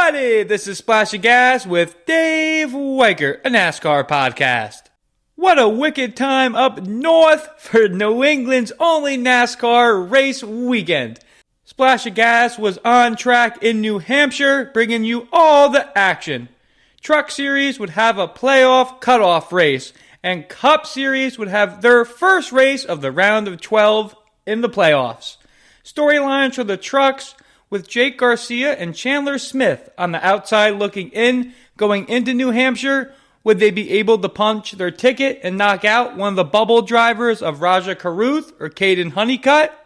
Howdy, this is Splash of Gas with Dave Weichert, a NASCAR podcast. What a wicked time up north for New England's only NASCAR race weekend. Splash of Gas was on track in New Hampshire, bringing you all the action. Truck Series would have a playoff cutoff race, and Cup Series would have their first race of the round of 12 in the playoffs. Storylines for the trucks, with Jake Garcia and Chandler Smith on the outside looking in, going into New Hampshire. Would they be able to punch their ticket and knock out one of the bubble drivers of Rajah Caruth or Caden Honeycutt?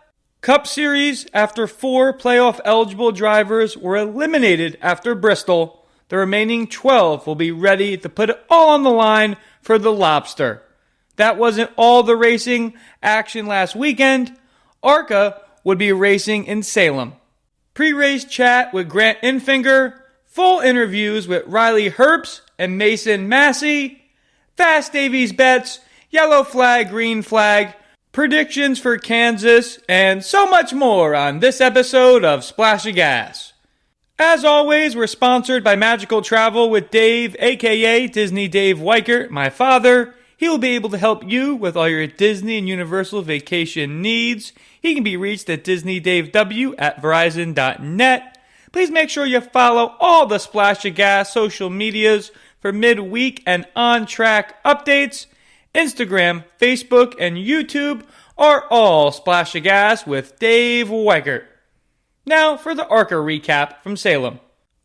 Cup Series, after 4 playoff-eligible drivers were eliminated after Bristol, the remaining 12 will be ready to put it all on the line for the lobster. That wasn't all the racing action last weekend. ARCA would be racing in Salem. Pre-race chat with Grant Enfinger, full interviews with Herbst and Massey, Fast Davey's bets, yellow flag, green flag, predictions for Kansas, and so much more on this episode of Splash of Gas. As always, we're sponsored by Magical Travel with Dave, aka Disney Dave Weichert, my father. He will be able to help you with all your Disney and Universal vacation needs. He can be reached at disneydavw@verizon.net. Please make sure you follow all the Splash of Gas social medias for midweek and on-track updates. Instagram, Facebook, and YouTube are all Splash of Gas with Dave Weichert. Now for the ARCA recap from Salem.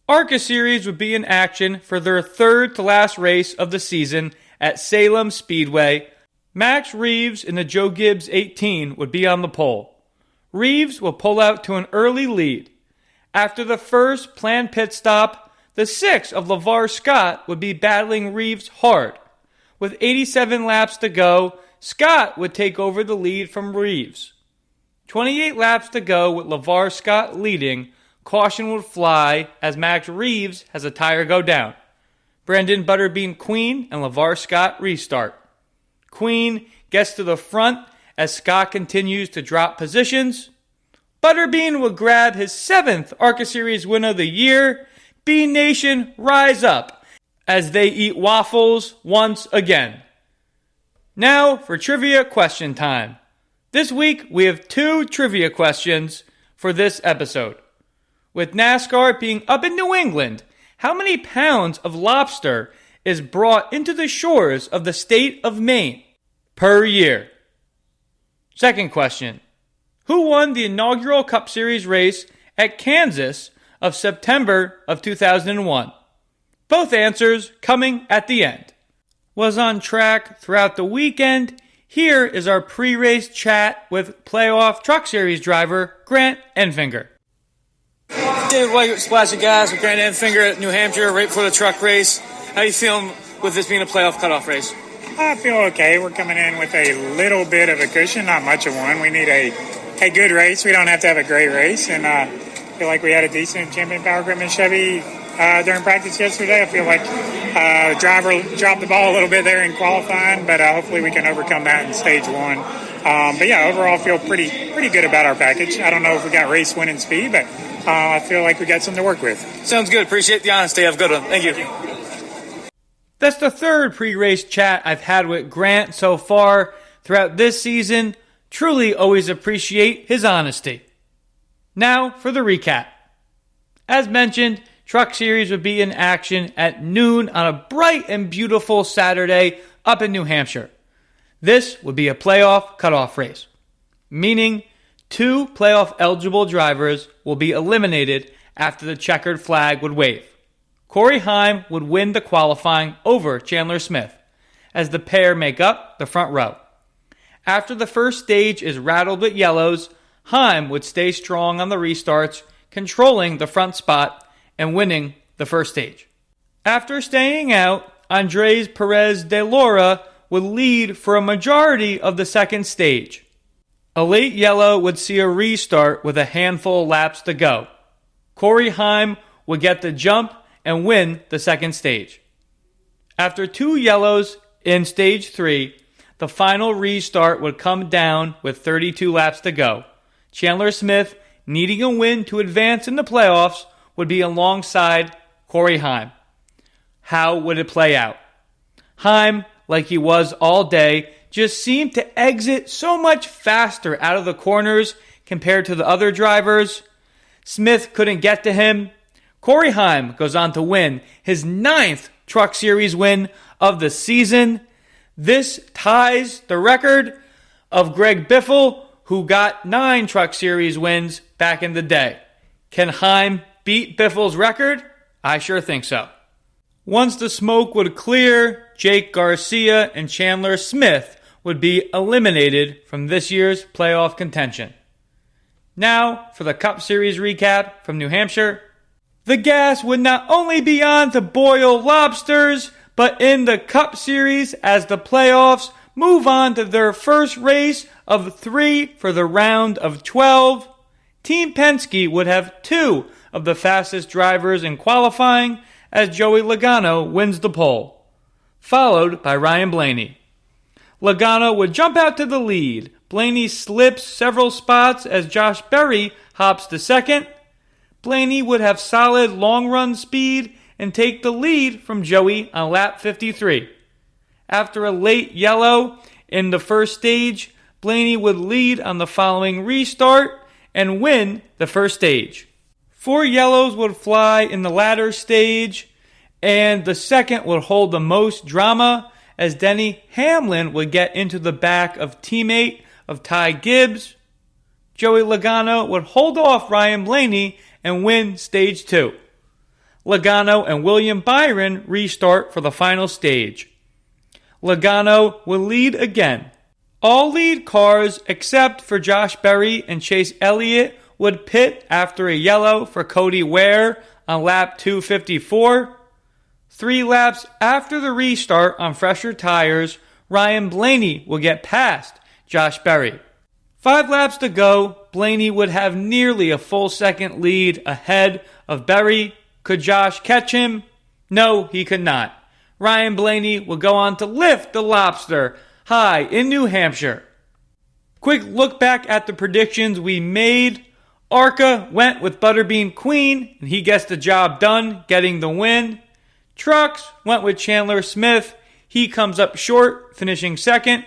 ARCA Series would be in action for their third to last race of the season at Salem Speedway. Max Reeves in the Joe Gibbs 18 would be on the pole. Reeves will pull out to an early lead. After the first planned pit stop, the 6 of LeVar Scott would be battling Reeves hard. With 87 laps to go, Scott would take over the lead from Reeves. 28 laps to go with LeVar Scott leading, caution would fly as Max Reeves has a tire go down. Brandon Butterbean Queen and LeVar Scott restart. Queen gets to the front as Scott continues to drop positions. Butterbean will grab his 7th ARCA Series win of the year. Bean Nation rise up as they eat waffles once again. Now for trivia question time. This week we have 2 trivia questions for this episode. With NASCAR being up in New England, how many pounds of lobster is brought into the shores of the state of Maine per year? Second question. Who won the inaugural Cup Series race at Kansas of September of 2001? Both answers coming at the end. Was on track throughout the weekend. Here is our pre-race chat with playoff Truck Series driver Grant Enfinger. Dave Weichert, Splash of Gas with Grant Enfinger at New Hampshire, right before the truck race. How are you feeling with this being a playoff cutoff race? I feel okay. We're coming in with a little bit of a cushion, not much of one. We need a good race. We don't have to have a great race, and I feel like we had a decent champion power equipment Chevy during practice yesterday. I feel like the driver dropped the ball a little bit there in qualifying, but hopefully we can overcome that in stage 1. But yeah, overall I feel pretty good about our package. I don't know if we got race winning speed, but I feel like we got something to work with. Sounds good. Appreciate the honesty. Have a good one. Thank you. That's the third pre-race chat I've had with Grant so far throughout this season. Truly always appreciate his honesty. Now for the recap. As mentioned, Truck Series would be in action at noon on a bright and beautiful Saturday up in New Hampshire. This would be a playoff cutoff race, meaning 2 playoff-eligible drivers will be eliminated after the checkered flag would wave. Corey Heim would win the qualifying over Chandler Smith, as the pair make up the front row. After the first stage is rattled with yellows, Heim would stay strong on the restarts, controlling the front spot and winning the first stage. After staying out, Andres Perez de Laura would lead for a majority of the second stage. A late yellow would see a restart with a handful of laps to go. Corey Heim would get the jump and win the second stage. After 2 yellows in stage 3, the final restart would come down with 32 laps to go. Chandler Smith, needing a win to advance in the playoffs, would be alongside Corey Heim. How would it play out? Heim, like he was all day, just seemed to exit so much faster out of the corners compared to the other drivers. Smith couldn't get to him. Corey Heim goes on to win his 9th Truck Series win of the season. This ties the record of Greg Biffle, who got 9 Truck Series wins back in the day. Can Heim beat Biffle's record? I sure think so. Once the smoke would clear, Jake Garcia and Chandler Smith would be eliminated from this year's playoff contention. Now, for the Cup Series recap from New Hampshire. The gas would not only be on to boil lobsters, but in the Cup Series as the playoffs move on to their first race of 3 for the round of 12. Team Penske would have 2 of the fastest drivers in qualifying as Joey Logano wins the pole, followed by Ryan Blaney. Logano would jump out to the lead. Blaney slips several spots as Josh Berry hops to second. Blaney would have solid long-run speed and take the lead from Joey on lap 53. After a late yellow in the first stage, Blaney would lead on the following restart and win the first stage. 4 yellows would fly in the latter stage, and the second would hold the most drama as Denny Hamlin would get into the back of teammate of Ty Gibbs. Joey Logano would hold off Ryan Blaney and win stage 2. Logano and William Byron restart for the final stage. Logano will lead again. All lead cars except for Josh Berry and Chase Elliott would pit after a yellow for Cody Ware on lap 254. 3 laps after the restart on fresher tires, Ryan Blaney will get past Josh Berry. 5 laps to go, Blaney would have nearly a full second lead ahead of Berry. Could Josh catch him? No, he could not. Ryan Blaney will go on to lift the lobster high in New Hampshire. Quick look back at the predictions we made. ARCA went with Butterbean Queen, and he gets the job done, getting the win. Trucks went with Chandler Smith. He comes up short, finishing second.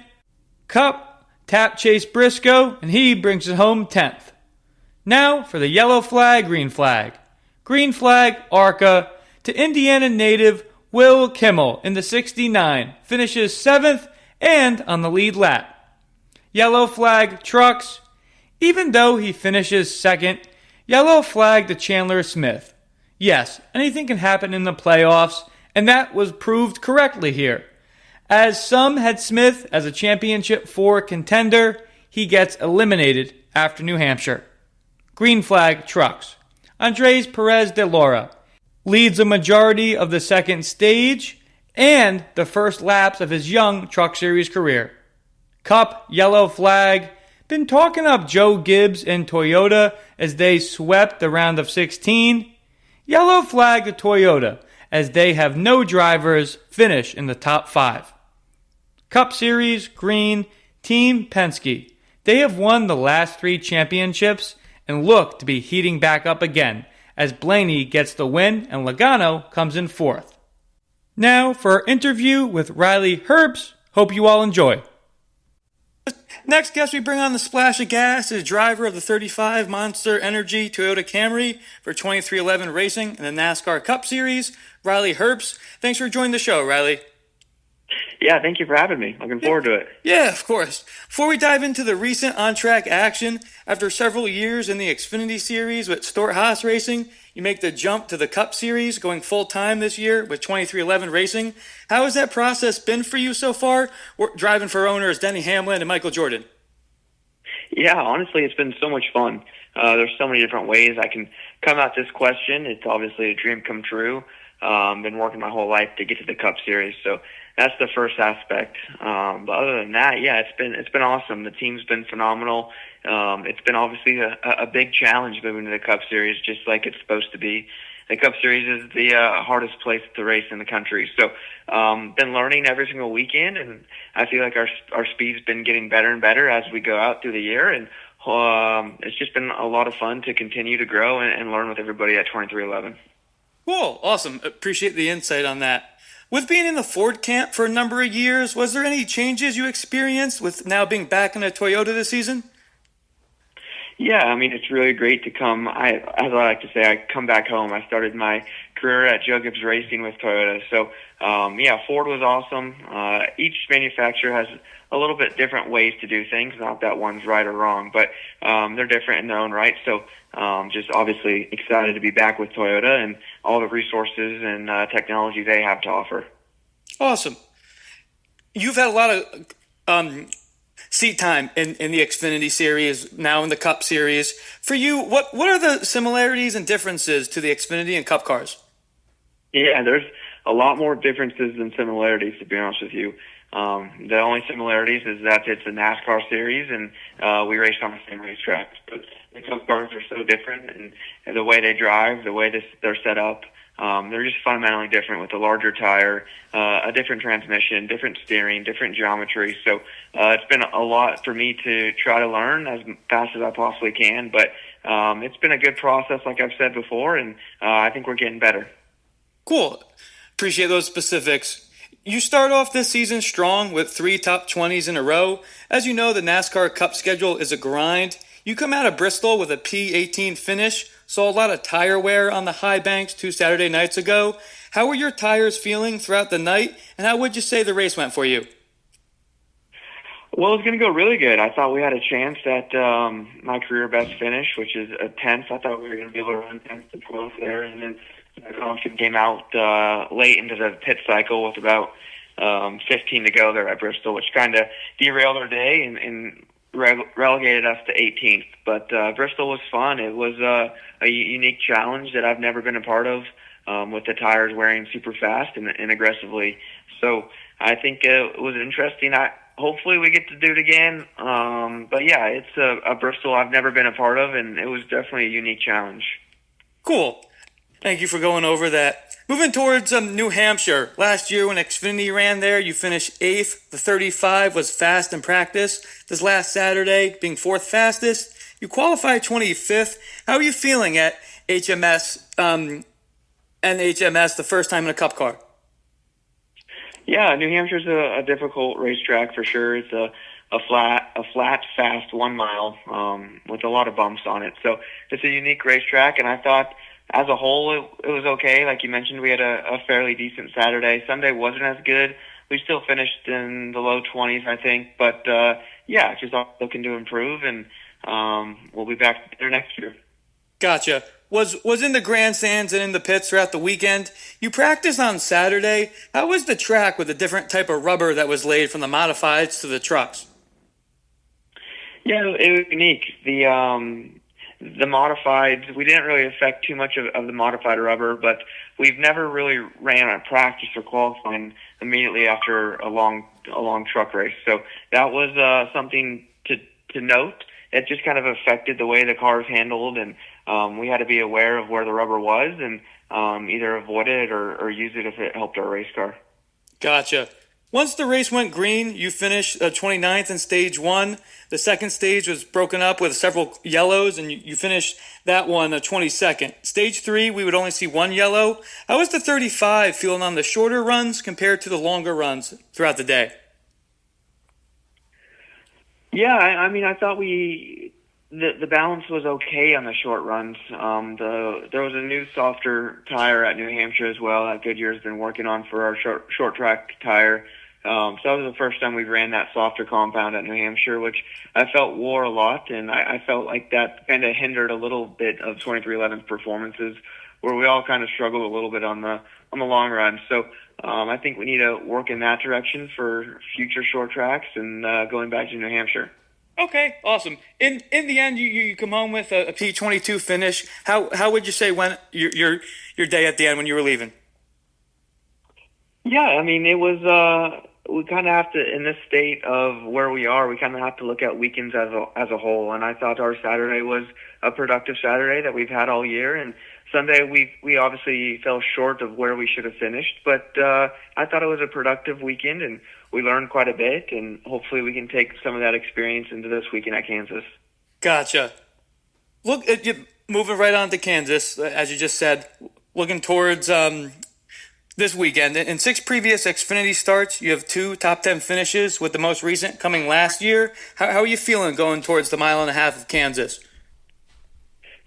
Cup tapped Chase Briscoe, and he brings it home 10th. Now for the yellow flag, green flag. Green flag, ARCA, to Indiana native Will Kimmel in the 69, finishes 7th and on the lead lap. Yellow flag, Trucks. Even though he finishes 2nd, yellow flag to Chandler Smith. Yes, anything can happen in the playoffs, and that was proved correctly here. As some had Smith as a championship 4 contender, he gets eliminated after New Hampshire. Green flag, Trucks. Andres Perez de Laura leads a majority of the second stage and the first laps of his young Truck Series career. Cup, yellow flag. Been talking up Joe Gibbs and Toyota as they swept the round of 16. Yellow flag to Toyota as they have no drivers finish in the top 5. Cup Series, green, Team Penske. They have won the last 3 championships and look to be heating back up again as Blaney gets the win and Logano comes in 4th. Now for our interview with Riley Herbst. Hope you all enjoy. Next guest we bring on the Splash of Gas is driver of the 35 Monster Energy Toyota Camry for 2311 Racing in the NASCAR Cup Series, Riley Herbst. Thanks for joining the show, Riley. Yeah, thank you for having me. Looking forward to it. Yeah, of course. Before we dive into the recent on-track action, after several years in the Xfinity Series with Stewart-Haas Racing, you make the jump to the Cup Series, going full-time this year with 2311 Racing. How has that process been for you so far, driving for owners Denny Hamlin and Michael Jordan? Yeah, honestly, it's been so much fun. There's so many different ways I can come at this question. It's obviously a dream come true. Been working my whole life to get to the Cup Series, so that's the first aspect. But other than that, yeah, it's been awesome. The team's been phenomenal. It's been obviously a big challenge moving to the Cup Series, just like it's supposed to be. The Cup Series is the hardest place to race in the country. So, been learning every single weekend, and I feel like our speed's been getting better and better as we go out through the year. And it's just been a lot of fun to continue to grow and learn with everybody at 2311. Cool. Awesome. Appreciate the insight on that. With being in the Ford camp for a number of years, was there any changes you experienced with now being back in a Toyota this season? Yeah, I mean, it's really great to come. As I like to say, I come back home. I started my career at Joe Gibbs Racing with Toyota. So, yeah, Ford was awesome. Each manufacturer has a little bit different ways to do things. Not that one's right or wrong, but they're different in their own right. So, just obviously excited to be back with Toyota and all the resources and technology they have to offer. Awesome. You've had a lot of seat time in the Xfinity series, now in the Cup series. For you, what are the similarities and differences to the Xfinity and Cup cars? Yeah, there's a lot more differences than similarities, to be honest with you. The only similarities is that it's a NASCAR series and we race on the same racetrack. But the Cup cars are so different, and the way they drive, the way they're set up, they're just fundamentally different with a larger tire, a different transmission, different steering, different geometry. So it's been a lot for me to try to learn as fast as I possibly can. But it's been a good process, like I've said before, and I think we're getting better. Cool. Appreciate those specifics. You start off this season strong with 3 top 20s in a row. As you know, the NASCAR Cup schedule is a grind. You come out of Bristol with a P18 finish. Saw a lot of tire wear on the high banks 2 Saturday nights ago. How were your tires feeling throughout the night, and how would you say the race went for you? Well, it was going to go really good. I thought we had a chance at my career best finish, which is a 10th. I thought we were going to be able to run 10th to 12th there, and then the caution came out late into the pit cycle with about 15 to go there at Bristol, which kind of derailed our day and relegated us to 18th. But Bristol was fun. It was a unique challenge that I've never been a part of, with the tires wearing super fast and aggressively. So I think it was interesting. Hopefully we get to do it again. But yeah, it's a Bristol I've never been a part of, and it was definitely a unique challenge. Cool. Thank you for going over that. Moving towards New Hampshire. Last year when Xfinity ran there, you finished 8th. The 35 was fast in practice. This last Saturday, being 4th fastest, you qualified 25th. How are you feeling at NHMS, the first time in a Cup car? Yeah, New Hampshire's a difficult racetrack for sure. It's a flat, fast 1 mile with a lot of bumps on it. So it's a unique racetrack, and I thought as a whole it was okay. Like you mentioned, we had a fairly decent Saturday. Sunday wasn't as good. We still finished in the low 20s, I think. But yeah, just looking to improve, and we'll be back there next year. Gotcha. Was in the grandstands and in the pits throughout the weekend. You practiced on Saturday. How was the track with the different type of rubber that was laid from the modifieds to the trucks? Yeah, it was unique. The modifieds, we didn't really affect too much of the modified rubber, but we've never really ran a practice or qualifying immediately after a long truck race. So that was something to note. It just kind of affected the way the cars handled, and we had to be aware of where the rubber was and either avoid it or use it if it helped our race car. Gotcha. Once the race went green, you finished 29th in stage 1. The second stage was broken up with several yellows, and you finished that one 22nd. Stage 3, we would only see 1 yellow. How was the 35 feeling on the shorter runs compared to the longer runs throughout the day? Yeah, I mean, I thought the balance was okay on the short runs. There was a new softer tire at New Hampshire as well that Goodyear's been working on for our short track tire. So that was the first time we ran that softer compound at New Hampshire, which I felt wore a lot, and I felt like that kind of hindered a little bit of 2311's performances, where we all kind of struggled a little bit on the long run. So I think we need to work in that direction for future short tracks and going back to New Hampshire. Okay, awesome. In the end, you come home with a P22 finish. How would you say went your day at the end when you were leaving? Yeah, I mean, it was we kind of have to, in this state of where we are, we kind of have to look at weekends as a whole. And I thought our Saturday was a productive Saturday that we've had all year. And Sunday we obviously fell short of where we should have finished, but I thought it was a productive weekend, and we learned quite a bit, and hopefully we can take some of that experience into this weekend at Kansas. Gotcha. Look, moving right on to Kansas, as you just said, looking towards this weekend. In 6 previous Xfinity starts, you have 2 top 10 finishes, with the most recent coming last year. How are you feeling going towards the 1.5 miles of Kansas?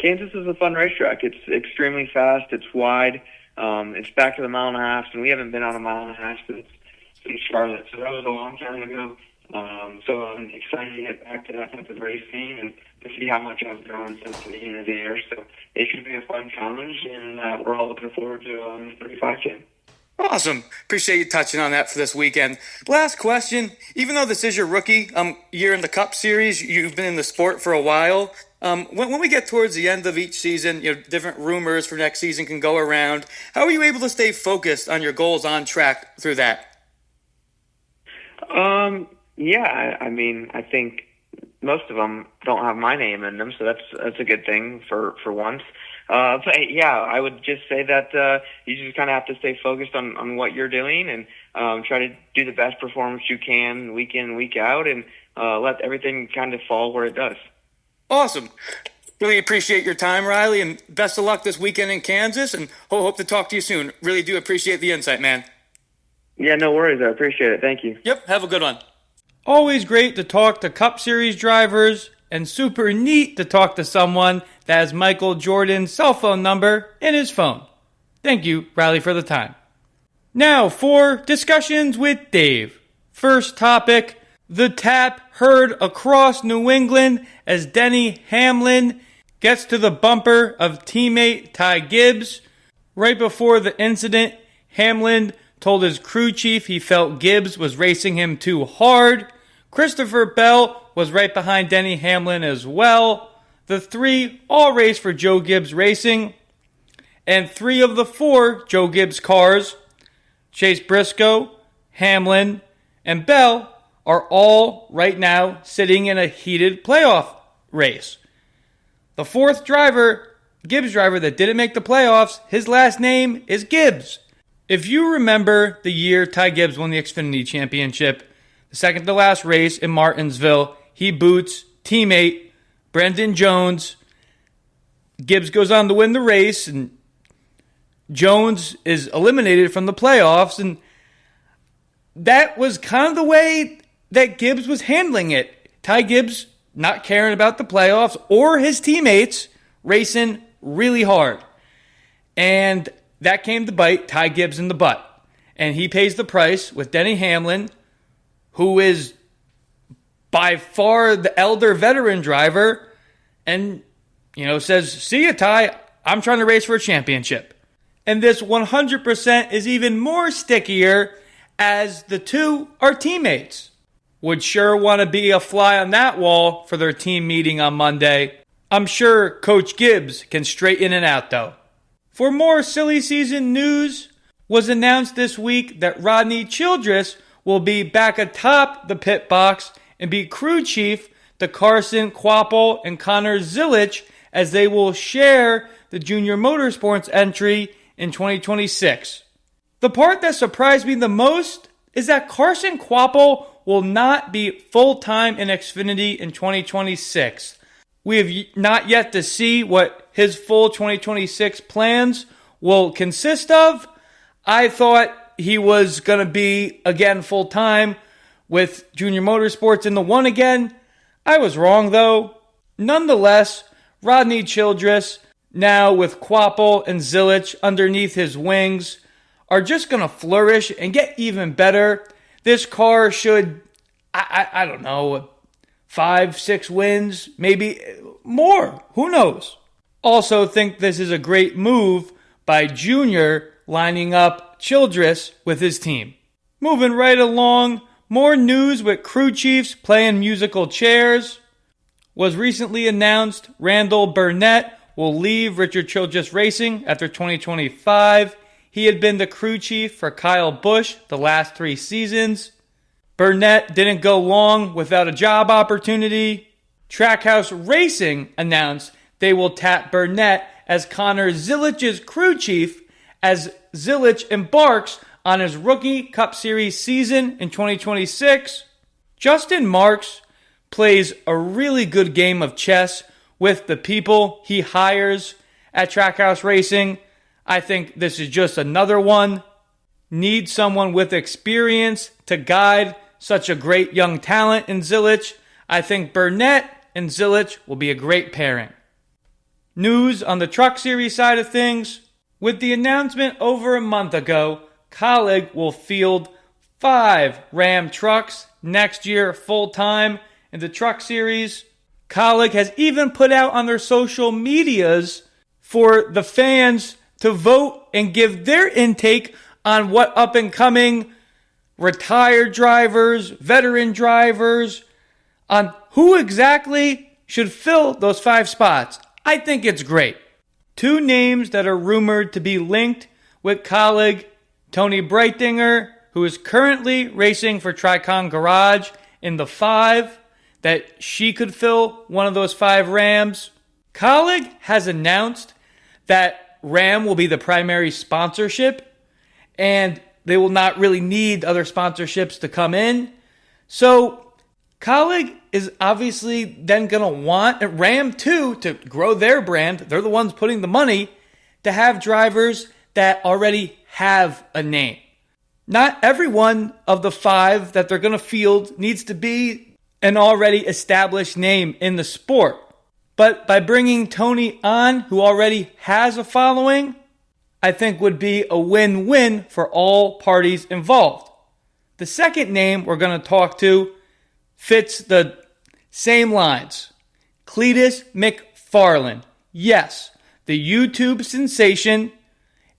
Kansas is a fun racetrack. It's extremely fast. It's wide. It's back to the 1.5 miles, and we haven't been on a 1.5 miles since Charlotte. So that was a long time ago. So I'm excited to get back to that type of racing and to see how much I've grown since the beginning of the year. So it should be a fun challenge, and we're all looking forward to 35K. Awesome. Appreciate you touching on that for this weekend. Last question. Even though this is your rookie year in the Cup Series, you've been in the sport for a while. When we get towards the end of each season, different rumors for next season can go around. How are you able to stay focused on your goals on track through that? Yeah, I mean, I think most of them don't have my name in them, so that's a good thing for once. But yeah, I would just say that you just kind of have to stay focused on what you're doing and try to do the best performance you can week in, week out, and let everything kind of fall where it does. Awesome. Really appreciate your time, Riley, and best of luck this weekend in Kansas, and hope to talk to you soon. Really do appreciate the insight, man. Yeah, no worries. I appreciate it. Thank you. Yep, have a good one. Always great to talk to Cup Series drivers, and super neat to talk to someone that has Michael Jordan's cell phone number in his phone. Thank you, Riley, for the time. Now for discussions with Dave. First topic, the tap heard across New England as Denny Hamlin gets to the bumper of teammate Ty Gibbs. Right before the incident, Hamlin told his crew chief he felt Gibbs was racing him too hard. Christopher Bell was right behind Denny Hamlin as well. The 3 all raced for Joe Gibbs Racing, and 3 of the 4 Joe Gibbs cars, Chase Briscoe, Hamlin, and Bell, are all right now sitting in a heated playoff race. The 4th driver, Gibbs driver that didn't make the playoffs, his last name is Gibbs. If you remember the year Ty Gibbs won the Xfinity Championship, the second to last race in Martinsville, he boots teammate Brendan Jones. Gibbs goes on to win the race, and Jones is eliminated from the playoffs, and that was kind of the way that Gibbs was handling it. Ty Gibbs not caring about the playoffs or his teammates, racing really hard. And that came to bite Ty Gibbs in the butt. And he pays the price with Denny Hamlin, who is by far the elder veteran driver, and, says, "See ya, Ty, I'm trying to race for a championship." And this 100% is even more stickier as the 2 are teammates. Would sure want to be a fly on that wall for their team meeting on Monday. I'm sure Coach Gibbs can straighten it out, though. For more silly season news, was announced this week that Rodney Childress will be back atop the pit box and be crew chief to Carson Kvapil and Connor Zilisch, as they will share the Junior Motorsports entry in 2026. The part that surprised me the most is that Carson Kvapil will not be full-time in Xfinity in 2026. We have not yet to see what his full 2026 plans will consist of. I thought he was going to be, again, full-time with Junior Motorsports in the 1 again. I was wrong, though. Nonetheless, Rodney Childress, now with Kvapil and Zilisch underneath his wings, are just going to flourish and get even better. This car should, I don't know, 5-6 wins, maybe more. Who knows? Also think this is a great move by Junior lining up Childress with his team. Moving right along, more news with crew chiefs playing musical chairs. Was recently announced Randall Burnett will leave Richard Childress Racing after 2025. He had been the crew chief for Kyle Busch the last 3 seasons. Burnett didn't go long without a job opportunity. Trackhouse Racing announced they will tap Burnett as Connor Zilich's crew chief as Zilisch embarks on his rookie Cup Series season in 2026. Justin Marks plays a really good game of chess with the people he hires at Trackhouse Racing. I think this is just another one. Need someone with experience to guide such a great young talent in Zilich. I think Burnett and Zilich will be a great pairing. News on the Truck Series side of things. With the announcement over a month ago, Kaulig will field 5 Ram trucks next year full-time in the Truck Series. Kaulig has even put out on their social medias for the fans to vote and give their intake on what up-and-coming retired drivers, veteran drivers, on who exactly should fill those 5 spots. I think it's great. 2 names that are rumored to be linked with Kaulig: Tony Breitinger, who is currently racing for Tricon Garage in the 5, that she could fill one of those 5 Rams. Kaulig has announced that Ram will be the primary sponsorship, and they will not really need other sponsorships to come in. So Kaulig is obviously then going to want Ram too to grow their brand. They're the ones putting the money to have drivers that already have a name. Not every one of the 5 that they're going to field needs to be an already established name in the sport. But by bringing Tony on, who already has a following, I think would be a win-win for all parties involved. The second name we're going to talk to fits the same lines. Cletus McFarland. Yes, the YouTube sensation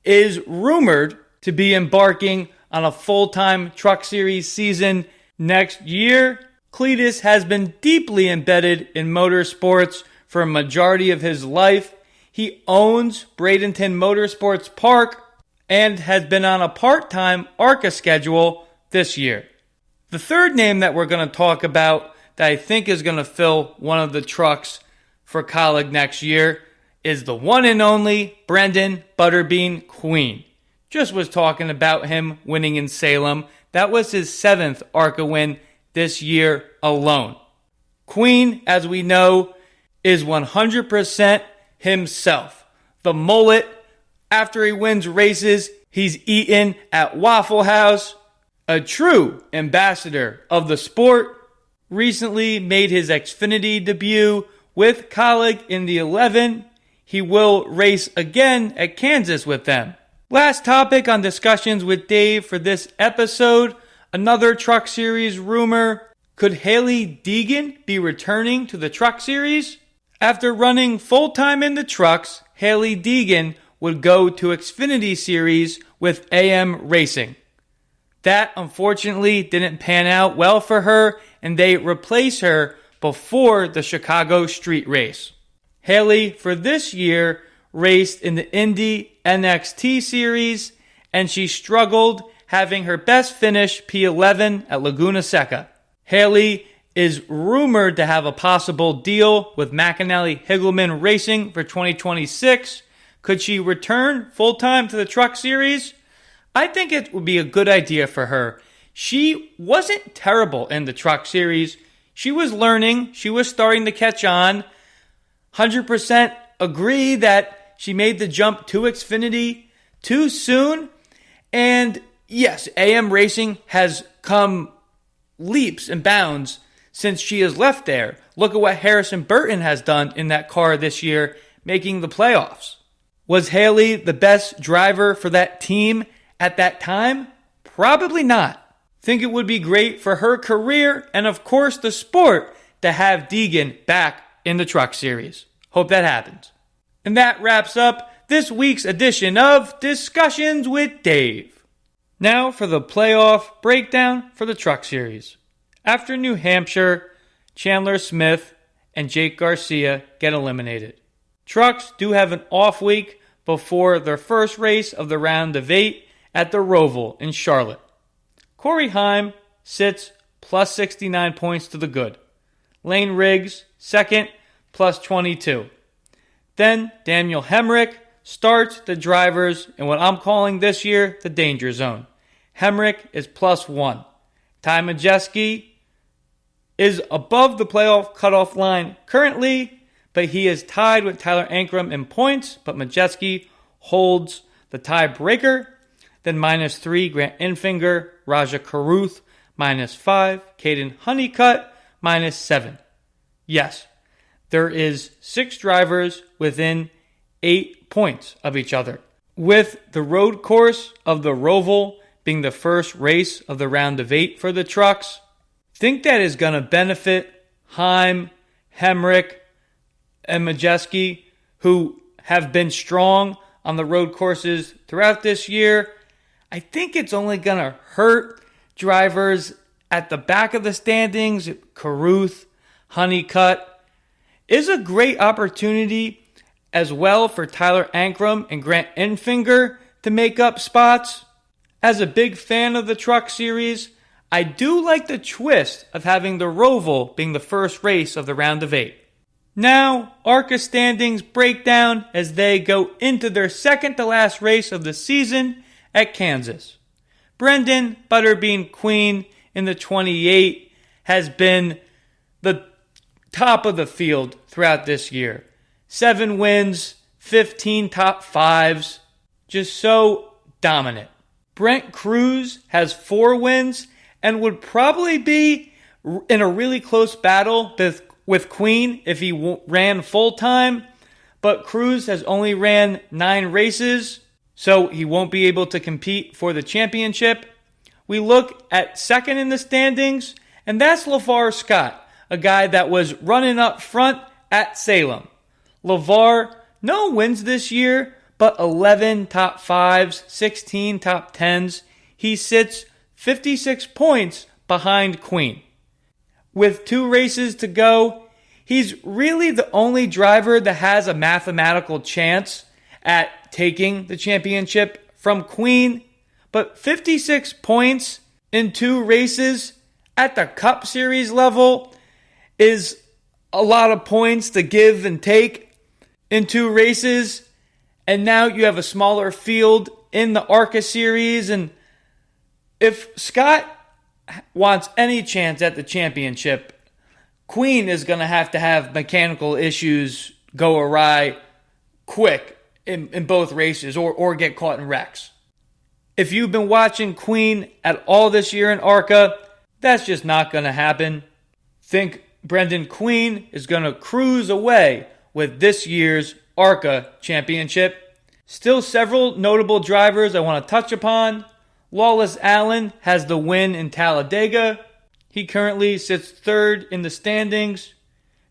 is rumored to be embarking on a full-time Truck Series season next year. Cletus has been deeply embedded in motorsports for a majority of his life. He owns Bradenton Motorsports Park and has been on a part-time ARCA schedule this year. The third name that we're going to talk about that I think is going to fill one of the trucks for Kaulig next year is the one and only Brendan Butterbean Queen. Just was talking about him winning in Salem. That was his 7th ARCA win this year alone. Queen, as we know, is 100% himself. The mullet, after he wins races, he's eaten at Waffle House. A true ambassador of the sport. Recently made his Xfinity debut with Kaulig in the 11. He will race again at Kansas with them. Last topic on discussions with Dave for this episode. Another Truck Series rumor. Could Hailie Deegan be returning to the Truck Series? After running full-time in the trucks, Hailie Deegan would go to Xfinity Series with AM Racing. That, unfortunately, didn't pan out well for her, and they replaced her before the Chicago street race. Hailie, for this year, raced in the Indy NXT Series, and she struggled, having her best finish P11 at Laguna Seca. Hailie is rumored to have a possible deal with McAnally Higgleman Racing for 2026. Could she return full-time to the Truck Series? I think it would be a good idea for her. She wasn't terrible in the Truck Series. She was learning. She was starting to catch on. 100% agree that she made the jump to Xfinity too soon. And yes, AM Racing has come leaps and bounds since she has left there. Look at what Harrison Burton has done in that car this year, making the playoffs. Was Hailie the best driver for that team at that time? Probably not. Think it would be great for her career and, of course, the sport to have Deegan back in the Truck Series. Hope that happens. And that wraps up this week's edition of Discussions with Dave. Now for the playoff breakdown for the Truck Series. After New Hampshire, Chandler Smith and Jake Garcia get eliminated. Trucks do have an off week before their first race of the round of 8 at the Roval in Charlotte. Corey Heim sits plus 69 points to the good. Lane Riggs, second, plus 22. Then Daniel Hemrick starts the drivers in what I'm calling this year the danger zone. Hemrick is plus 1. Ty Majeski is above the playoff cutoff line currently, but he is tied with Tyler Ankrum in points, but Majeski holds the tiebreaker. Then -3, Grant Enfinger, Rajah Caruth, -5, Caden Honeycutt, -7. Yes, there is 6 drivers within 8 points of each other. With the road course of the Roval being the first race of the round of 8 for the trucks, think that is going to benefit Heim, Hemrick, and Majeski, who have been strong on the road courses throughout this year. I think it's only going to hurt drivers at the back of the standings. Caruth, Honeycutt is a great opportunity as well for Tyler Ankrum and Grant Enfinger to make up spots. As a big fan of the Truck Series, I do like the twist of having the Roval being the first race of the round of 8. Now, ARCA standings break down as they go into their second to last race of the season at Kansas. Brendan Butterbean Queen in the 28 has been the top of the field throughout this year. 7 wins, 15 top 5s, just so dominant. Brent Cruz has 4 wins and would probably be in a really close battle with Queen if he ran full-time, but Cruz has only ran 9 races, so he won't be able to compete for the championship. We look at second in the standings, and that's LeVar Scott, a guy that was running up front at Salem. LeVar, no wins this year, but 11 top 5s, 16 top 10s. He sits 56 points behind Queen. With 2 races to go, he's really the only driver that has a mathematical chance at taking the championship from Queen. But 56 points in 2 races at the Cup Series level is a lot of points to give and take in 2 races. And now you have a smaller field in the ARCA Series. And if Scott wants any chance at the championship, Queen is going to have mechanical issues go awry quick in both races or get caught in wrecks. If you've been watching Queen at all this year in ARCA, that's just not going to happen. Think Brendan Queen is going to cruise away with this year's ARCA championship. Still several notable drivers I want to touch upon. Lawless Allen has the win in Talladega. He currently sits 3rd in the standings.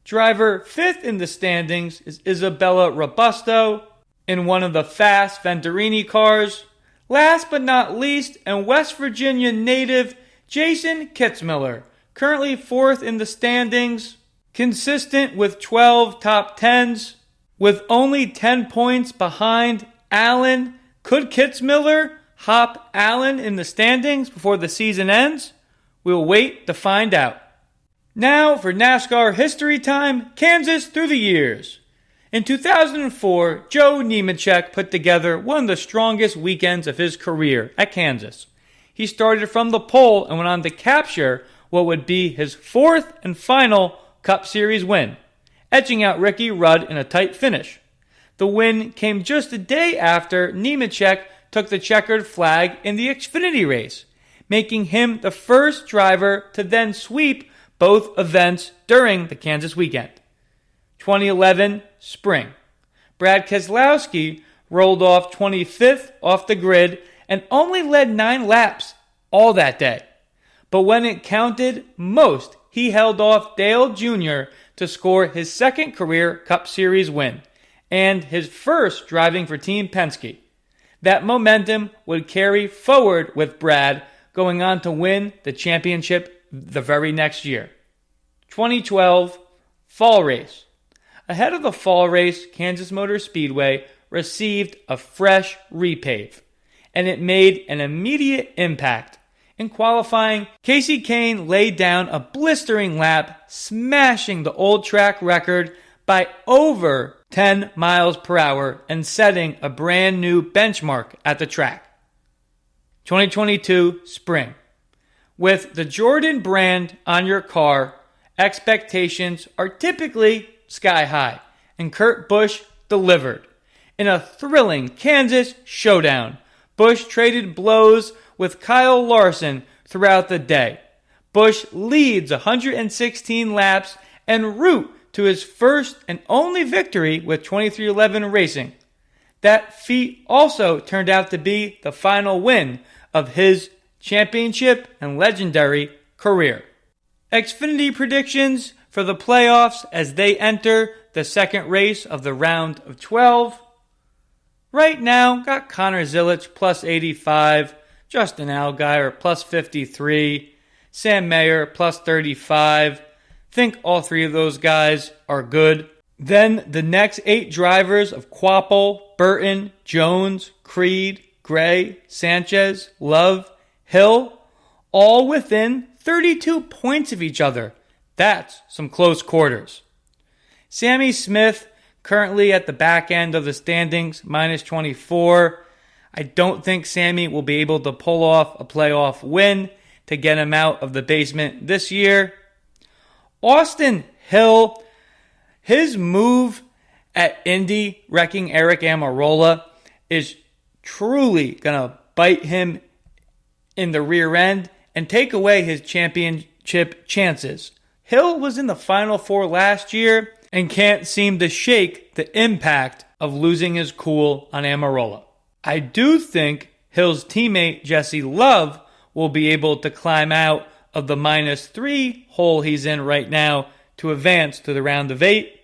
Driver 5th in the standings is Isabella Robusto in one of the fast Venturini cars. Last but not least, and West Virginia native Jason Kitzmiller, currently 4th in the standings, consistent with 12 top 10s, with only 10 points behind Allen. Could Kitzmiller hop Allen in the standings before the season ends? We'll wait to find out. Now for NASCAR history time, Kansas through the years. In 2004, Joe Nemechek put together one of the strongest weekends of his career at Kansas. He started from the pole and went on to capture what would be his 4th and final Cup Series win, edging out Ricky Rudd in a tight finish. The win came just a day after Nemechek took the checkered flag in the Xfinity race, making him the first driver to then sweep both events during the Kansas weekend. 2011 Spring. Brad Keselowski rolled off 25th off the grid and only led 9 laps all that day. But when it counted most, he held off Dale Jr. to score his 2nd career Cup Series win and his first driving for Team Penske. That momentum would carry forward with Brad going on to win the championship the very next year. 2012 Fall Race. Ahead of the fall race, Kansas Motor Speedway received a fresh repave, and it made an immediate impact. In qualifying, Casey Kane laid down a blistering lap, smashing the old track record by over 10 miles per hour and setting a brand new benchmark at the track. 2022 Spring. With the Jordan brand on your car, expectations are typically sky high, and Kurt Busch delivered. in a thrilling Kansas showdown. Busch traded blows with Kyle Larson throughout the day. Busch leads 116 laps en route to his first and only victory with 2311 Racing. That feat also turned out to be the final win of his championship and legendary career. Xfinity predictions for the playoffs as they enter the second race of the round of 12. Right now, got Connor Zilic plus 85, Justin Allgaier plus 53, Sam Mayer plus 35. Think all three of those guys are good. Then the next 8 drivers of Quapple, Burton, Jones, Creed, Gray, Sanchez, Love, Hill, all within 32 points of each other. That's some close quarters. Sammy Smith currently at the back end of the standings, minus 24. I don't think Sammy will be able to pull off a playoff win to get him out of the basement this year. Austin Hill, his move at Indy, wrecking Eric Almirola, is truly going to bite him in the rear end and take away his championship chances. Hill was in the Final Four last year and can't seem to shake the impact of losing his cool on Almirola. I do think Hill's teammate Jesse Love will be able to climb out of the -3 hole he's in right now to advance to the round of 8.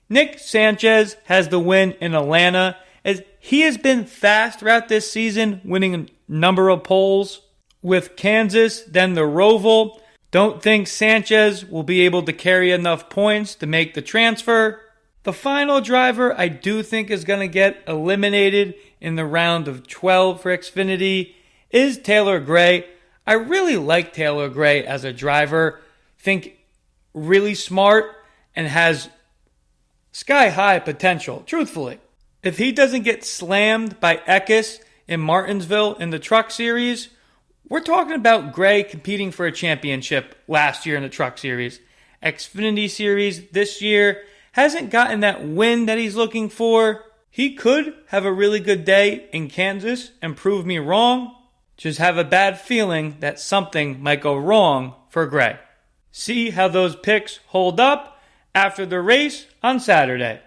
Nick Sanchez has the win in Atlanta as he has been fast throughout this season, winning a number of poles. With Kansas, then the Roval. Don't think Sanchez will be able to carry enough points to make the transfer. The final driver I do think is going to get eliminated in the round of 12 for Xfinity is Taylor Gray. I really like Taylor Gray as a driver. Think really smart and has sky-high potential, truthfully. If he doesn't get slammed by Eckes in Martinsville in the Truck Series, we're talking about Gray competing for a championship last year in the Truck Series. Xfinity Series this year hasn't gotten that win that he's looking for. He could have a really good day in Kansas and prove me wrong. Just have a bad feeling that something might go wrong for Gray. See how those picks hold up after the race on Saturday.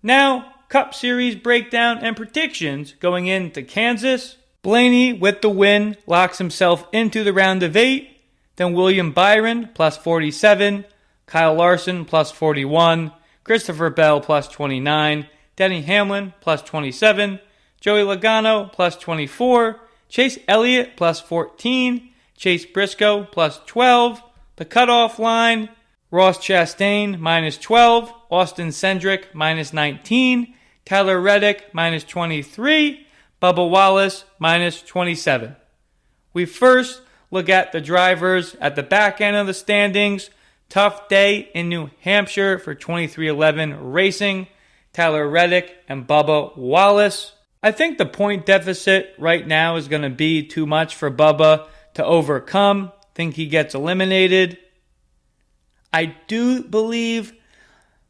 Now, Cup Series breakdown and predictions going into Kansas. Blaney with the win locks himself into the round of 8. Then William Byron plus 47, Kyle Larson plus 41, Christopher Bell plus 29, Denny Hamlin plus 27, Joey Logano plus 24, Chase Elliott plus 14, Chase Briscoe plus 12, the cutoff line, Ross Chastain minus 12, Austin Cindric minus 19, Tyler Reddick minus 23, Bubba Wallace minus 27. We first look at the drivers at the back end of the standings. Tough day in New Hampshire for 2311 Racing, Tyler Reddick and Bubba Wallace. I think the point deficit right now is going to be too much for Bubba to overcome. Think he gets eliminated. I do believe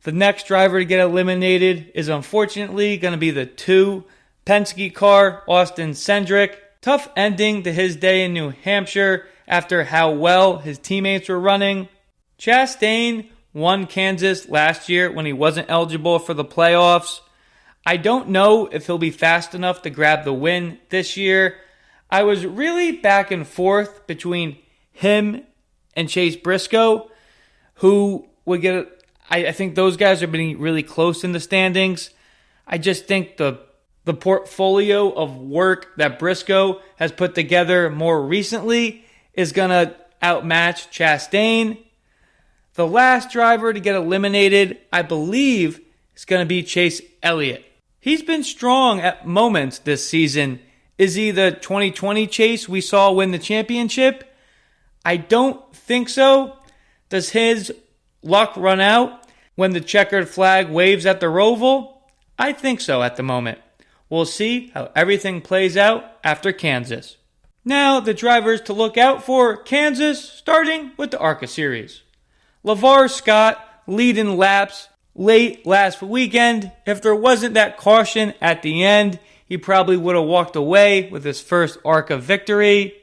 the next driver to get eliminated is unfortunately going to be the 2 Penske car, Austin Cindric. Tough ending to his day in New Hampshire after how well his teammates were running. Chastain won Kansas last year when he wasn't eligible for the playoffs. I don't know if he'll be fast enough to grab the win this year. I was really back and forth between him and Chase Briscoe, who would get. I think those guys are being really close in the standings. I just think the portfolio of work that Briscoe has put together more recently is going to outmatch Chastain. The last driver to get eliminated, I believe, is going to be Chase Elliott. He's been strong at moments this season. Is he the 2020 Chase we saw win the championship? I don't think so. Does his luck run out when the checkered flag waves at the Roval? I think so at the moment. We'll see how everything plays out after Kansas. Now, the drivers to look out for Kansas, starting with the ARCA Series. LeVar Scott leading laps late last weekend. If there wasn't that caution at the end, he probably would have walked away with his first ARCA victory.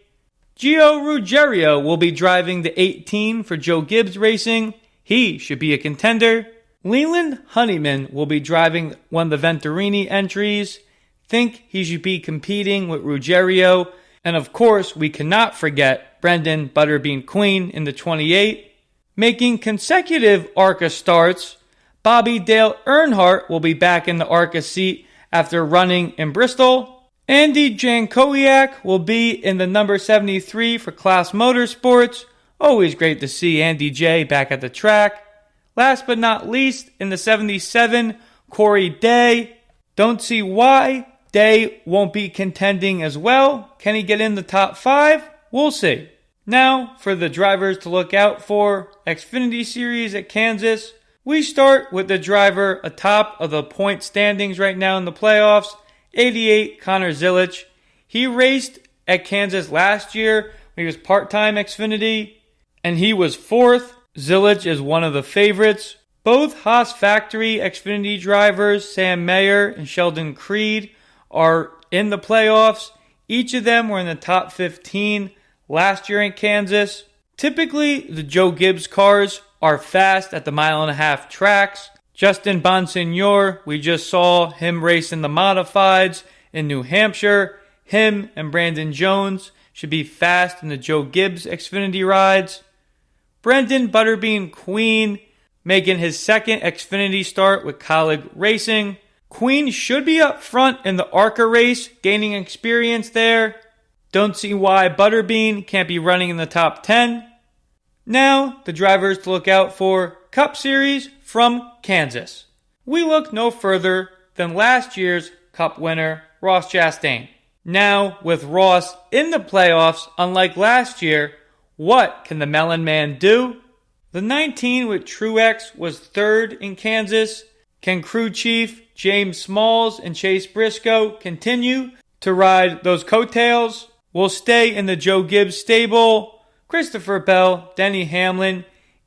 Gio Ruggiero will be driving the 18 for Joe Gibbs Racing. He should be a contender. Leland Honeyman will be driving one of the Venturini entries. Think he should be competing with Ruggiero. And of course, we cannot forget Brendan Butterbean Queen in the 28. Making consecutive ARCA starts, Bobby Dale Earnhardt will be back in the ARCA seat after running in Bristol. Andy Jankowiak will be in the number 73 for Class Motorsports. Always great to see Andy J back at the track. Last but not least, in the 77, Corey Day. Don't see why Day won't be contending as well. Can he get in the top 5? We'll see. Now, for the drivers to look out for, Xfinity Series at Kansas. We start with the driver atop of the point standings right now in the playoffs, 88, Connor Zilisch. He raced at Kansas last year when he was part-time Xfinity, and he was 4th. Zilisch is one of the favorites. Both Haas Factory Xfinity drivers, Sam Mayer and Sheldon Creed, are in the playoffs. Each of them were in the top 15 last year in Kansas. Typically, the Joe Gibbs cars are fast at the mile-and-a-half tracks. Justin Bonsignor, we just saw him race in the modifieds in New Hampshire. Him and Brandon Jones should be fast in the Joe Gibbs Xfinity rides. Brendan Butterbean Queen making his second Xfinity start with Colleague Racing. Queen should be up front in the ARCA race, gaining experience there. Don't see why Butterbean can't be running in the top 10. Now, the drivers to look out for Cup Series from Kansas. We look no further than last year's Cup winner, Ross Chastain. Now, with Ross in the playoffs, unlike last year, what can the Melon Man do? The 19 with Truex was 3rd in Kansas. Can crew chief James Smalls and Chase Briscoe continue to ride those coattails? Will stay in the Joe Gibbs stable. Christopher Bell, Denny Hamlin,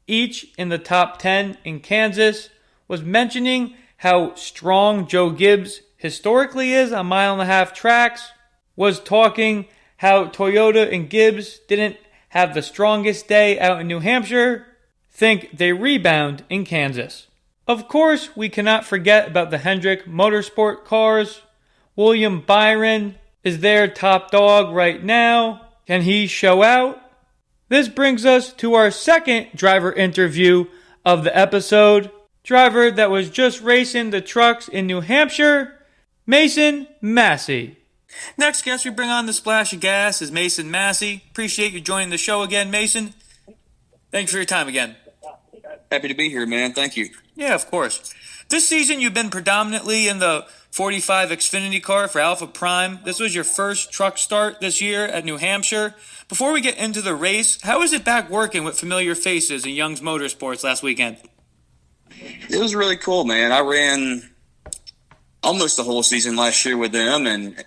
each in the top 10 in Kansas, was mentioning how strong Joe Gibbs historically is on mile-and-a-half tracks, was talking how Toyota and Gibbs didn't have the strongest day out in New Hampshire. Think they rebound in Kansas. Of course, we cannot forget about the Hendrick Motorsport cars. William Byron is their top dog right now. Can he show out? This brings us to our second driver interview of the episode. Driver that was just racing the trucks in New Hampshire, Mason Massey. Next guest we bring on the Splash of Gas is Mason Massey. Appreciate you joining the show again, Mason. Thanks for your time again. Happy to be here, man. Thank you. Yeah, of course. This season you've been predominantly in the 45 Xfinity car for Alpha Prime. This was your first truck start this year at New Hampshire. Before we get into the race, how was it back working with familiar faces in Young's Motorsports last weekend? It was really cool, man. I ran almost the whole season last year with them, and it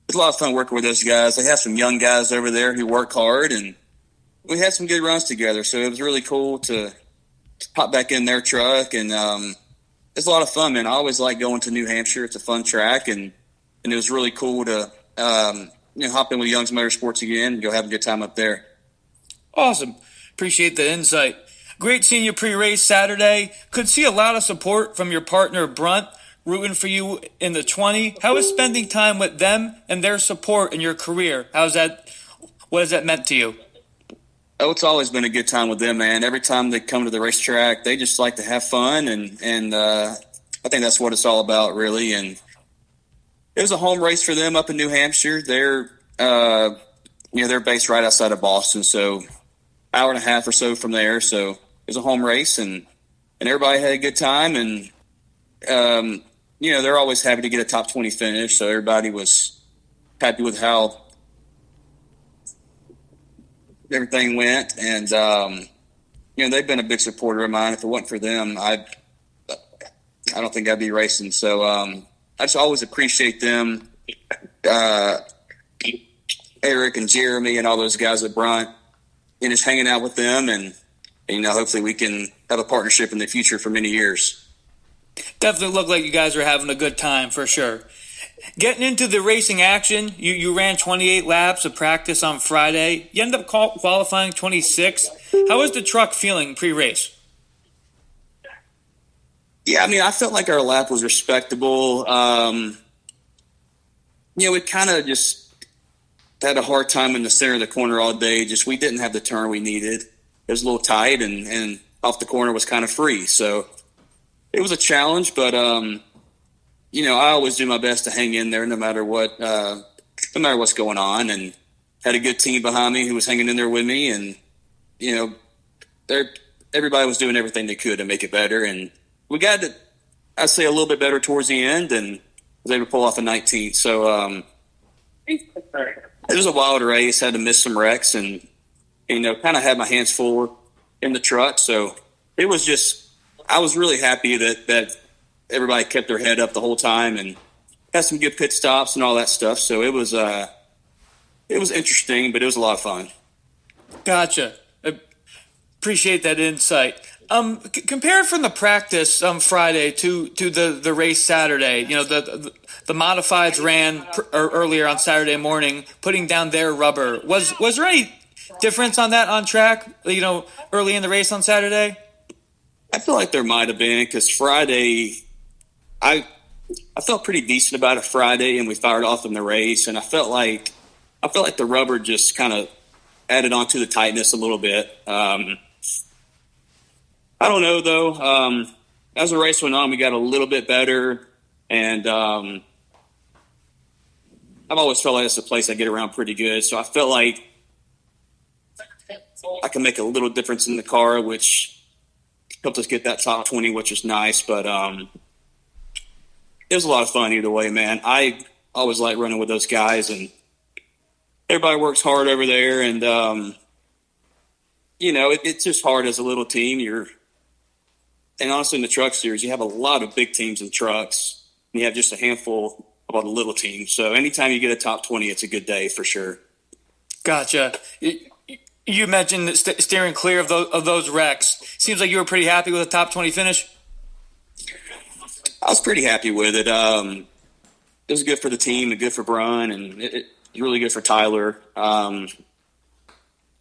was a lot of fun working with those guys. They have some young guys over there who work hard, and we had some good runs together, so it was really cool to pop back in their truck, and it's a lot of fun, man. I always like going to New Hampshire. It's a fun track, and it was really cool to hop in with Young's Motorsports again and go have a good time up there. Awesome. Appreciate the insight. Great seeing you pre-race Saturday. Could see a lot of support from your partner Brunt rooting for you in the 20. How is spending time with them and their support in your career? What has that meant to you? Oh, it's always been a good time with them, man. Every time they come to the racetrack, they just like to have fun, and I think that's what it's all about, really. And it was a home race for them up in New Hampshire. They're they're based right outside of Boston, so hour and a half or so from there. So it was a home race, and everybody had a good time, and they're always happy to get a top 20 finish. So everybody was happy with how everything went, and they've been a big supporter of mine. If it wasn't for them, I don't think I'd be racing. So I just always appreciate them, Eric and Jeremy and all those guys at Brunt, and just hanging out with them, and hopefully we can have a partnership in the future for many years. Definitely looked like you guys were having a good time for sure. Getting into the racing action, you ran 28 laps of practice on Friday. You ended up qualifying 26. How was the truck feeling pre-race? Yeah, I mean, I felt like our lap was respectable. We kind of just had a hard time in the center of the corner all day. Just we didn't have the turn we needed. It was a little tight, and off the corner was kind of free. So it was a challenge, but I always do my best to hang in there no matter what, no matter what's going on. And had a good team behind me who was hanging in there with me, and everybody was doing everything they could to make it better. And we got to, I'd say, a little bit better towards the end, and was able to pull off a 19th. So it was a wild race. Had to miss some wrecks, and kind of had my hands full in the truck. So it was just, I was really happy that everybody kept their head up the whole time and had some good pit stops and all that stuff. So it was interesting, but it was a lot of fun. Gotcha. Appreciate that insight. Compared from the practice Friday to the race Saturday, the modifieds ran earlier on Saturday morning, putting down their rubber. Was there any difference on that on track, early in the race on Saturday? I feel like there might have been, because Friday, I felt pretty decent about it Friday, and we fired off in the race, and I felt like the rubber just kind of added on to the tightness a little bit. I don't know, though. As the race went on, we got a little bit better, and I've always felt like it's a place I get around pretty good, so I felt like I can make a little difference in the car, which helped us get that top 20, which is nice, but it was a lot of fun either way, man. I always like running with those guys, and everybody works hard over there, and it's just hard as a little team. And honestly, in the truck series, you have a lot of big teams in trucks, and you have just a handful of all the little teams. So anytime you get a top 20, it's a good day for sure. Gotcha. You mentioned steering clear of those wrecks. Seems like you were pretty happy with the top 20 finish. I was pretty happy with it. It was good for the team and good for Brun, and it was really good for Tyler. You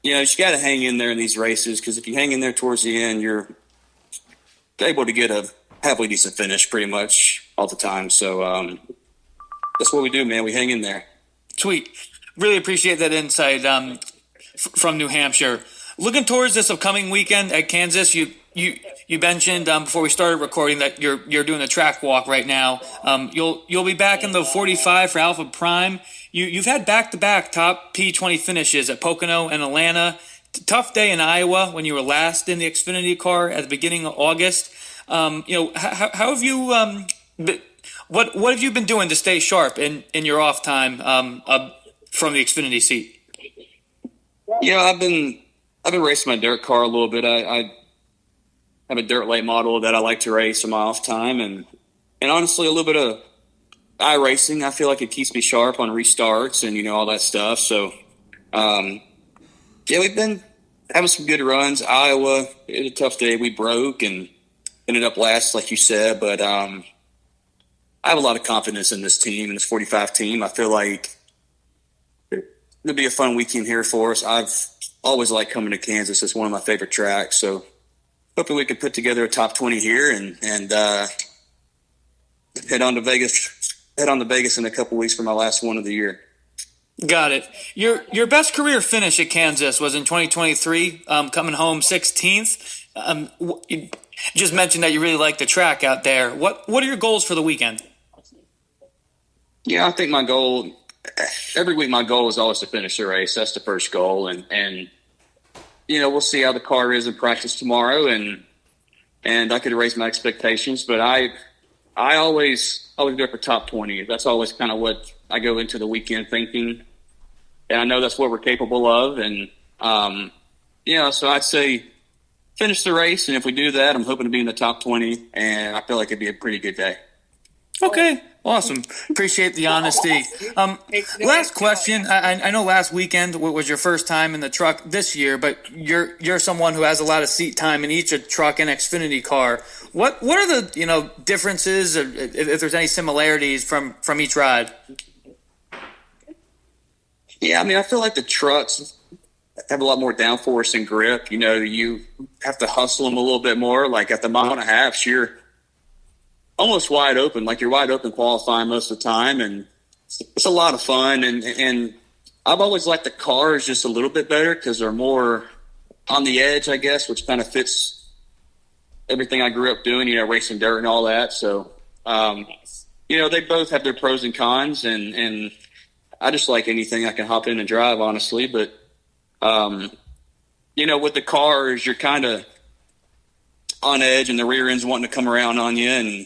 just got to hang in there in these races, because if you hang in there towards the end, you're able to get a halfway decent finish pretty much all the time. So that's what we do, man. We hang in there. Sweet. Really appreciate that insight from New Hampshire. Looking towards this upcoming weekend at Kansas, you mentioned before we started recording that you're doing a track walk right now. You'll be back in the 45 for Alpha Prime. You've had back-to-back top P20 finishes at Pocono and Atlanta. Tough day in Iowa when you were last in the Xfinity car at the beginning of August. How have you what have you been doing to stay sharp in your off time from the Xfinity seat? I've been racing my dirt car a little bit. I have a dirt late model that I like to race in my off time, and honestly, a little bit of iRacing. I feel like it keeps me sharp on restarts and all that stuff. So, we've been having some good runs. Iowa, it was a tough day. We broke and ended up last, like you said. But I have a lot of confidence in this team, in this 45 team. I feel like it'll be a fun weekend here for us. I've always liked coming to Kansas. It's one of my favorite tracks. So hoping we can put together a top 20 here and head on to Vegas in a couple weeks for my last one of the year. Got it. Your best career finish at Kansas was in 2023, coming home 16th. You just mentioned that you really like the track out there. What are your goals for the weekend? I think my goal every week is always to finish the race. That's the first goal, and we'll see how the car is in practice tomorrow, and I could raise my expectations, but I always go for top 20. That's always kind of what I go into the weekend thinking, and I know that's what we're capable of, and so I'd say finish the race, and if we do that, I'm hoping to be in the top 20, and I feel like it'd be a pretty good day. Okay, awesome. Appreciate the honesty. Last question. I know last weekend was your first time in the truck this year, but you're someone who has a lot of seat time in each a truck and Xfinity car. What are the differences, or if there's any similarities from each ride? Yeah, I mean, I feel like the trucks have a lot more downforce and grip. You have to hustle them a little bit more. Like at the mile and a half, you're almost wide open. Like you're wide open qualifying most of the time, and it's a lot of fun. And I've always liked the cars just a little bit better because they're more on the edge, I guess, which kind of fits everything I grew up doing, racing dirt and all that. So, they both have their pros and cons, and I just like anything I can hop in and drive, honestly. But, with the cars, you're kind of on edge and the rear end's wanting to come around on you.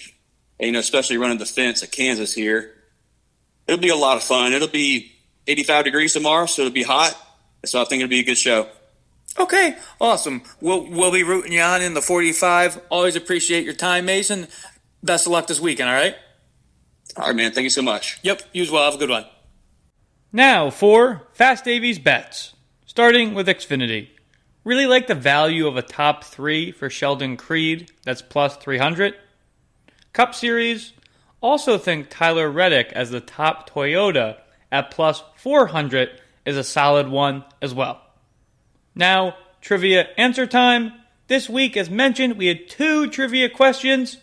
And, especially running the fence at Kansas here, it'll be a lot of fun. It'll be 85 degrees tomorrow, so it'll be hot. So I think it'll be a good show. Okay, awesome. We'll be rooting you on in the 45. Always appreciate your time, Mason. Best of luck this weekend, all right? All right, man. Thank you so much. Yep, you as well. Have a good one. Now for Fast Davey's bets, starting with Xfinity. Really like the value of a top 3 for Sheldon Creed, that's plus 300. Cup Series, also think Tyler Reddick as the top Toyota at plus 400 is a solid one as well. Now, trivia answer time. This week, as mentioned, we had 2 trivia questions.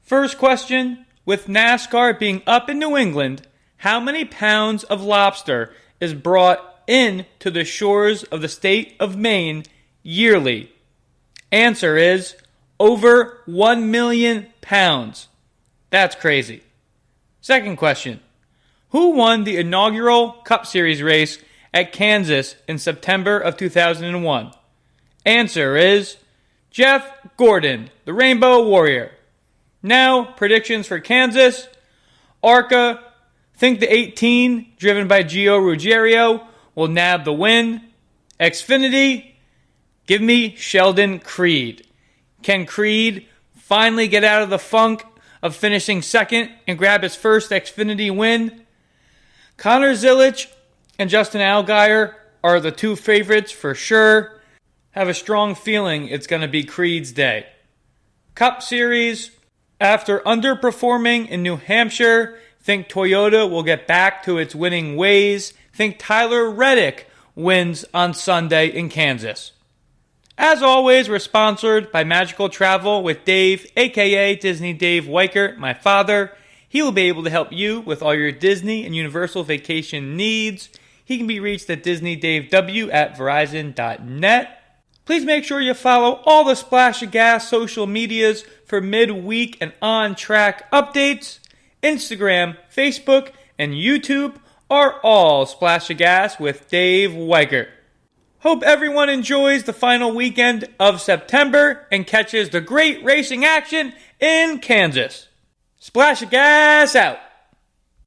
First question, with NASCAR being up in New England, how many pounds of lobster is brought in to the shores of the state of Maine yearly? Answer is over 1 million pounds. That's crazy. Second question, who won the inaugural Cup Series race at Kansas in September of 2001? Answer is Jeff Gordon, the Rainbow Warrior. Now, predictions for Kansas. ARCA, think the 18, driven by Gio Ruggiero, will nab the win. Xfinity, give me Sheldon Creed. Can Creed finally get out of the funk of finishing second and grab his first Xfinity win? Connor Zilic and Justin Allgaier are the 2 favorites for sure. Have a strong feeling it's going to be Creed's day. Cup Series, after underperforming in New Hampshire, think Toyota will get back to its winning ways. Think Tyler Reddick wins on Sunday in Kansas. As always, we're sponsored by Magical Travel with Dave, a.k.a. Disney Dave Weichert, my father. He will be able to help you with all your Disney and Universal vacation needs. He can be reached at disneydavew@verizon.net. Please make sure you follow all the Splash of Gas social medias for midweek and on-track updates. Instagram, Facebook, and YouTube are all Splash of Gas with Dave Weichert. Hope everyone enjoys the final weekend of September and catches the great racing action in Kansas. Splash of Gas out!